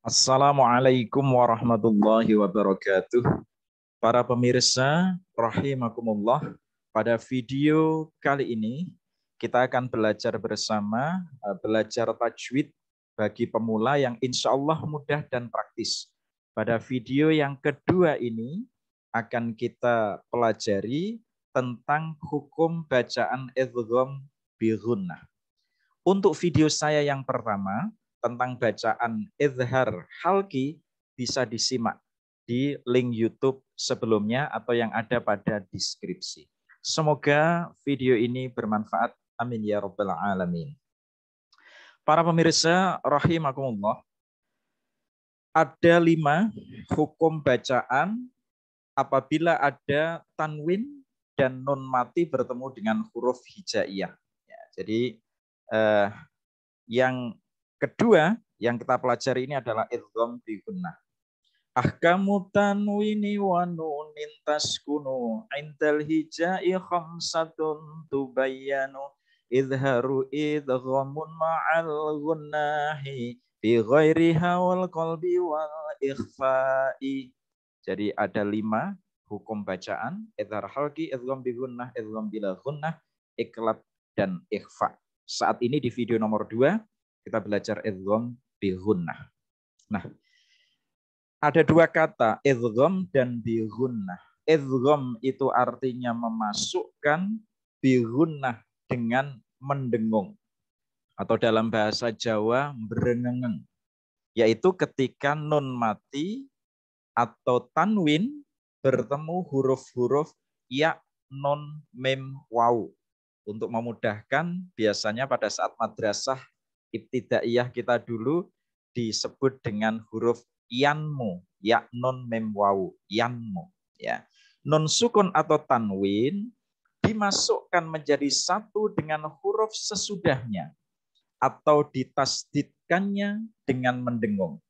Assalamualaikum warahmatullahi wabarakatuh. Para pemirsa, rahimakumullah. Pada video kali ini, kita akan belajar bersama, belajar tajwid bagi pemula yang insya Allah mudah dan praktis. Pada video yang kedua ini, akan kita pelajari tentang hukum bacaan idgham bi ghunnah. Untuk video saya yang pertama, tentang bacaan izhar halki bisa disimak di link YouTube sebelumnya atau yang ada pada deskripsi. Semoga video ini bermanfaat. Amin ya rabbal alamin. Para pemirsa rahimakumullah, ada 5 hukum bacaan apabila ada tanwin dan nun mati bertemu dengan huruf hijaiyah. Ya, jadi yang kedua yang kita pelajari ini adalah idgham bi gunnah. Ahkamu tanwini wa nunin taskunu indal hijai khamsatun tubayyanu idharu idghamun ma'al gunnahi fi ghairiha wal qalbi wal ikhfa'i. Jadi ada 5 hukum bacaan: idhar halqi, idgham bi gunnah, idgham bila gunnah, iklab, dan ikhfa. Saat ini di video nomor 2 kita belajar idgham bi gunnah. Nah, ada 2 kata, idgham dan bi gunnah. Idgham itu artinya memasukkan, bi gunnah dengan mendengung. Atau dalam bahasa Jawa, berengengeng. Yaitu ketika nun mati atau tanwin bertemu huruf-huruf ya, nun, mim, waw. Untuk memudahkan, biasanya pada saat madrasah ibtidaiyah kita dulu disebut dengan huruf yanmu, ya, nun, mim, waw, yanmu. Ya. Nun sukun atau tanwin dimasukkan menjadi satu dengan huruf sesudahnya atau ditasdidkannya dengan mendengung.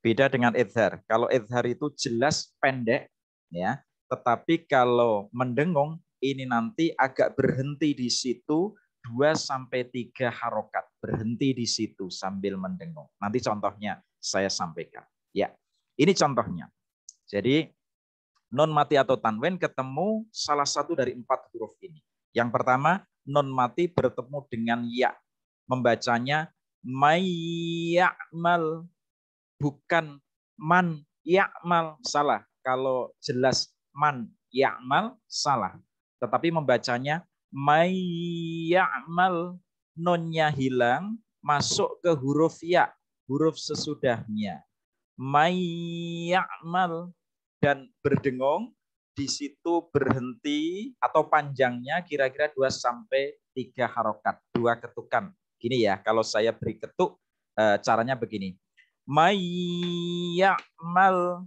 Beda dengan idhar. Kalau idhar itu jelas pendek, ya. Tetapi kalau mendengung ini nanti agak berhenti di situ 2-3 harokat. Berhenti di situ sambil mendengung. Nanti contohnya saya sampaikan. Ya, ini contohnya. Jadi nun mati atau tanwin ketemu salah satu dari 4 huruf ini. Yang pertama, nun mati bertemu dengan ya. Membacanya mayyamal, bukan man ya'mal, salah. Kalau jelas man ya'mal, salah. Tetapi membacanya may ya'mal, nunnya hilang, masuk ke huruf ya, huruf sesudahnya. May ya'mal, dan berdengung, di situ berhenti atau panjangnya kira-kira 2-3 harokat, 2 ketukan. Gini ya, kalau saya beri ketuk, caranya begini. Mayyamal,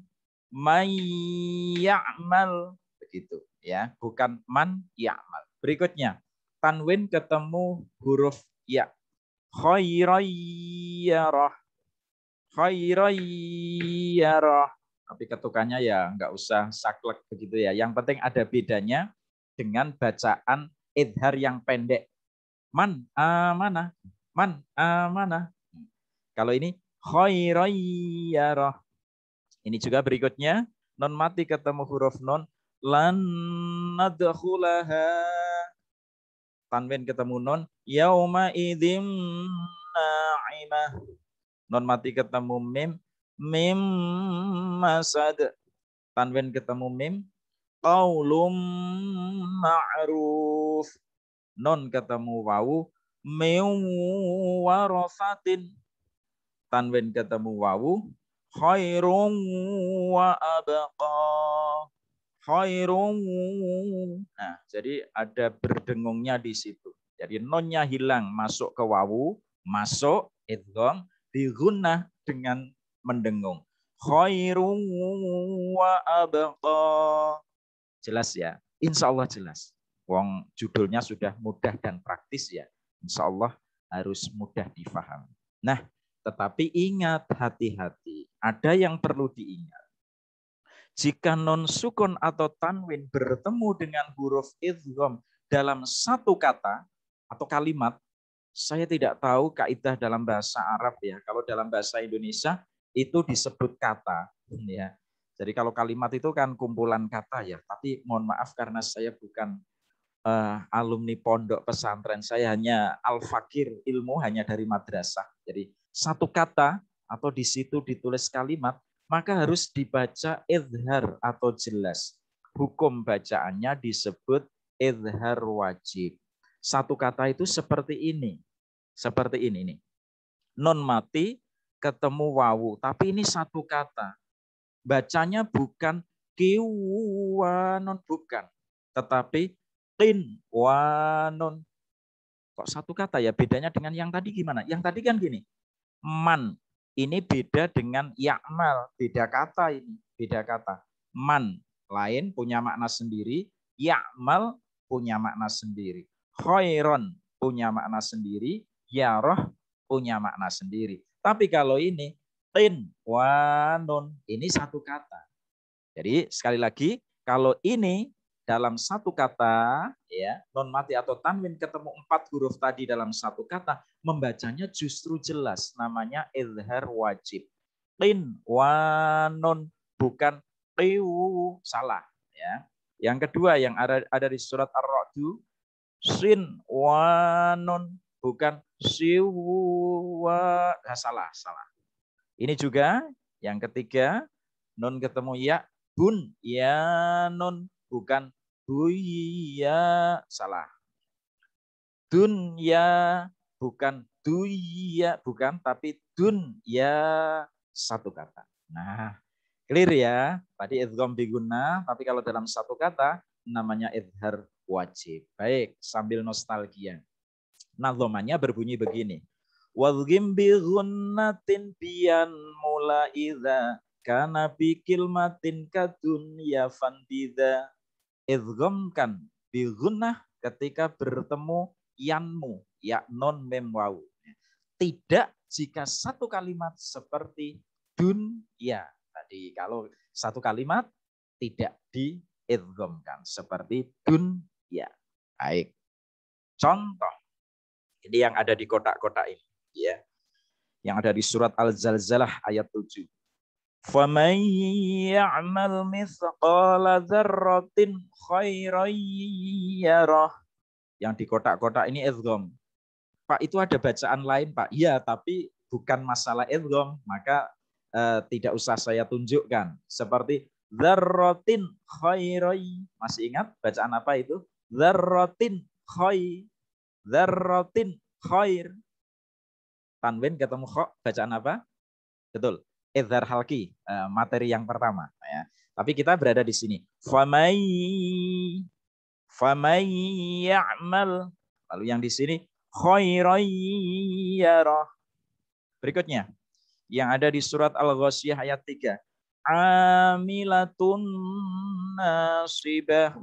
mayyamal, begitu ya, bukan man ya'mal. Berikutnya, tanwin ketemu huruf ya, khairayyarah, khairayyarah. Tapi ketukannya ya nggak usah saklek begitu ya. Yang penting ada bedanya dengan bacaan idhar yang pendek. Man amanah, man amanah. Kalau ini khairayyarah. Ini juga berikutnya, non mati ketemu huruf non, lan nadkhulaha. Tanwin ketemu non, yauma idzim na'imah. Non mati ketemu mim, mim masad. Tanwin ketemu mim, qaulum ma'ruf. Non ketemu wawu, min warafatin. Tanwin ketemu wawu, khairun wa abqa. Khairun. Nah, jadi ada berdengungnya di situ. Jadi nonnya hilang, masuk ke wawu, masuk idgham bi gunnah dengan mendengung. Khairun wa abqa. Jelas ya? Insya Allah jelas. Wong judulnya sudah mudah dan praktis ya. Insya Allah harus mudah difahami. Nah, tetapi ingat, hati-hati. Ada yang perlu diingat. Jika non sukun atau tanwin bertemu dengan huruf idgham dalam satu kata atau kalimat, saya tidak tahu kaidah dalam bahasa Arab ya. Kalau dalam bahasa Indonesia itu disebut kata. Ya. Jadi kalau kalimat itu kan kumpulan kata ya. Tapi mohon maaf karena saya bukan alumni pondok pesantren, saya hanya al-fakir, ilmu hanya dari madrasah. Jadi satu kata atau di situ ditulis kalimat, maka harus dibaca izhar atau jelas. Hukum bacaannya disebut izhar wajib. Satu kata itu seperti ini. Seperti ini nih. Non mati ketemu wawu, tapi ini satu kata. Bacanya bukan kiwanon, bukan. Tetapi wanon. Kok satu kata ya? Bedanya dengan yang tadi gimana? Yang tadi kan gini. Man. Ini beda dengan ya'mal. Beda kata ini. Beda kata. Man. Lain punya makna sendiri. Ya'mal punya makna sendiri. Khairon punya makna sendiri. Yaroh punya makna sendiri. Tapi kalau ini. Wanon. Ini satu kata. Jadi sekali lagi. Kalau ini dalam satu kata, ya, non mati atau tanwin ketemu 4 huruf tadi dalam satu kata, membacanya justru jelas, namanya izhar wajib. Wanon, bukan salah. Ya. Yang kedua yang ada di surat Ar-Ra'd, wanon, bukan salah. Ini juga yang ketiga, non ketemu ya, non, bukan buya, salah. Dunya, bukan duya, bukan, tapi dunya, satu kata. Nah, clear ya. Tadi idgham bi gunnah, tapi kalau dalam satu kata namanya izhar wajib. Baik, sambil nostalgia. Nadhomannya berbunyi begini. Wadghim bi gunnatin biyan mula idza kana bi kilmatin kadunya fandida. Idghamkan bi gunnah ketika bertemu yanmu, ya non mem wawu. Tidak jika satu kalimat seperti dunya. Tadi kalau satu kalimat tidak diidghamkan seperti dunya. Baik. Contoh. Ini yang ada di kotak-kotak ini, ya. Yang ada di surat Al-Zalzalah ayat 7. فَمَنْ يَعْمَلْ مِثْقَالَ ذَرَّةٍ خَيْرًا يَرَهُ. Yang di kotak-kotak ini idgham. Pak, itu ada bacaan lain, Pak. Iya, tapi bukan masalah idgham, maka tidak usah saya tunjukkan. Seperti dzarratin khairai. Masih ingat bacaan apa itu? Dzarratin khair. Dzarratin khair. Tanwin ketemu kha, bacaan apa? Betul. Izhar halki, materi yang pertama, ya. Tapi kita berada di sini. Famai ya'mal. Lalu yang di sini khairan yarah. Berikutnya yang ada di surat Al-Ghasyiyah ayat 3. Amilatun nasibah.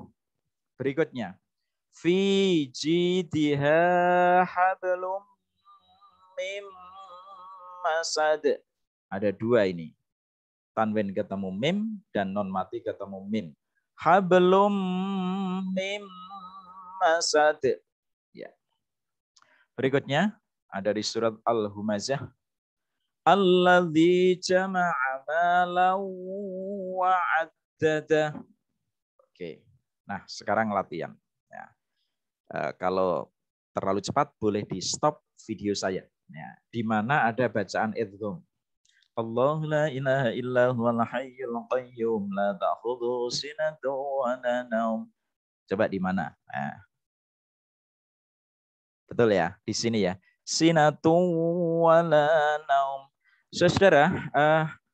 Berikutnya fi jidha hablum mim masad. Ada dua ini. Tanwin ketemu mim dan non mati ketemu mim. Hablum mim masad. Ya. Berikutnya ada di surat Al-Humazah. Alladzi jama'a malan wa 'addada. Oke. Nah, sekarang latihan. Ya. Kalau terlalu cepat boleh di stop video saya. Ya. Di mana ada bacaan idgham. Allah la ilaha illa huwal hayyul qayyum la ta'khudhuhu sinatun wa la naum. Coba di mana? Nah. Betul ya? Di sini ya. Sinatun wa la naum. Saudara,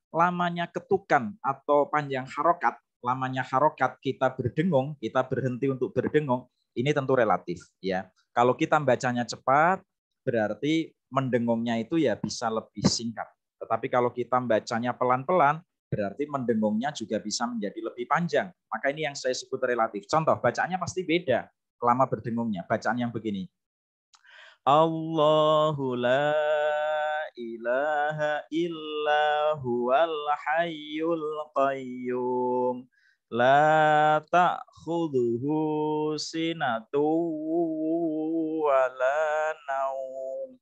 lamanya ketukan atau panjang harokat, lamanya harokat kita berdengung, kita berhenti untuk berdengung, ini tentu relatif ya. Kalau kita bacanya cepat, berarti mendengungnya itu ya bisa lebih singkat. Tetapi kalau kita bacanya pelan-pelan, berarti mendengungnya juga bisa menjadi lebih panjang. Maka ini yang saya sebut relatif. Contoh, bacaannya pasti beda lama berdengungnya. Bacaan yang begini. Allahu la ilaha illa huwal hayyul qayyum la ta'khudhuhu sinatun wa la naum.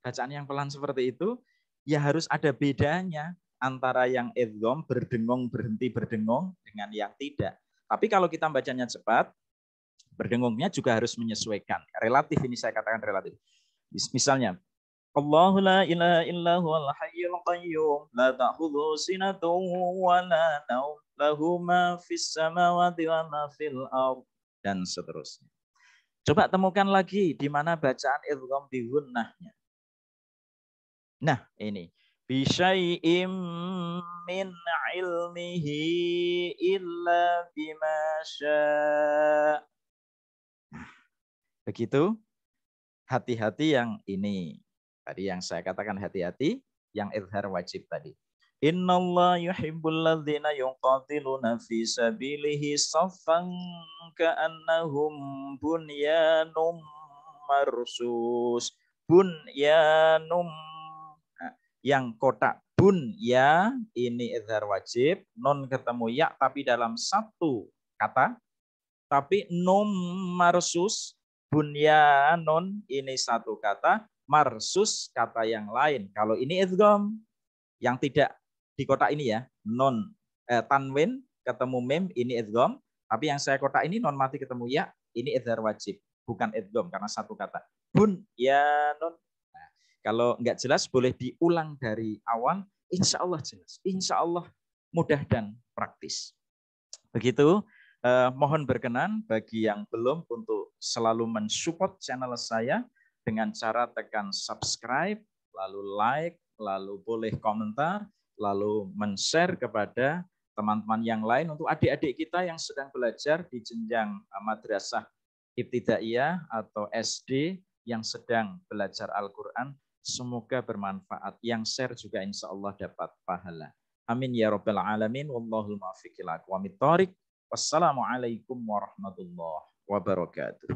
Bacaan yang pelan seperti itu ya harus ada bedanya. antara yang idgham berdengung berhenti berdengung dengan yang tidak. Tapi kalau kita bacanya cepat, berdengungnya juga harus menyesuaikan. Relatif, ini saya katakan relatif. Misalnya, Allahu la ilaha illa huwal hayyul qayyum la ta'khudhuhu sinatun wa la naum lahu ma fis samawati wa ma fil ardh, dan seterusnya. Coba temukan lagi di mana bacaan idgham bi gunnahnya. Nah, ini bisyai'im min ilmihi illa bima syaa. Begitu, hati-hati yang ini. Tadi yang saya katakan hati-hati, yang izhar wajib tadi. Innallaha yuhibbul ladzina yuqatiluna fi sabilihi saffan ka'annahum bunyanum marsus. Bunyanum. Nah, yang kotak bun ya, ini izhar wajib, non ketemu ya tapi dalam satu kata, tapi num marsus, bunyanun ini satu kata, marsus kata yang lain. Kalau ini idgham yang tidak di kotak ini ya, non tanwin ketemu mim ini idgham, tapi yang saya kotak ini non mati ketemu ya, ini izhar wajib, bukan idgham karena satu kata. Bunyanun. Nah, kalau nggak jelas boleh diulang dari awal, insya Allah jelas, insya Allah mudah dan praktis. Begitu. Mohon berkenan bagi yang belum untuk selalu mensupport channel saya dengan cara tekan subscribe, lalu like, lalu boleh komentar, lalu men-share kepada teman-teman yang lain untuk adik-adik kita yang sedang belajar di jenjang madrasah ibtidaiyah atau SD yang sedang belajar Al-Quran. Semoga bermanfaat. Yang share juga insya Allah dapat pahala. Amin ya rabbal alamin. Wallahul muwaffiq ila aqwamit thoriq. Wassalamualaikum warahmatullahi wabarakatuh.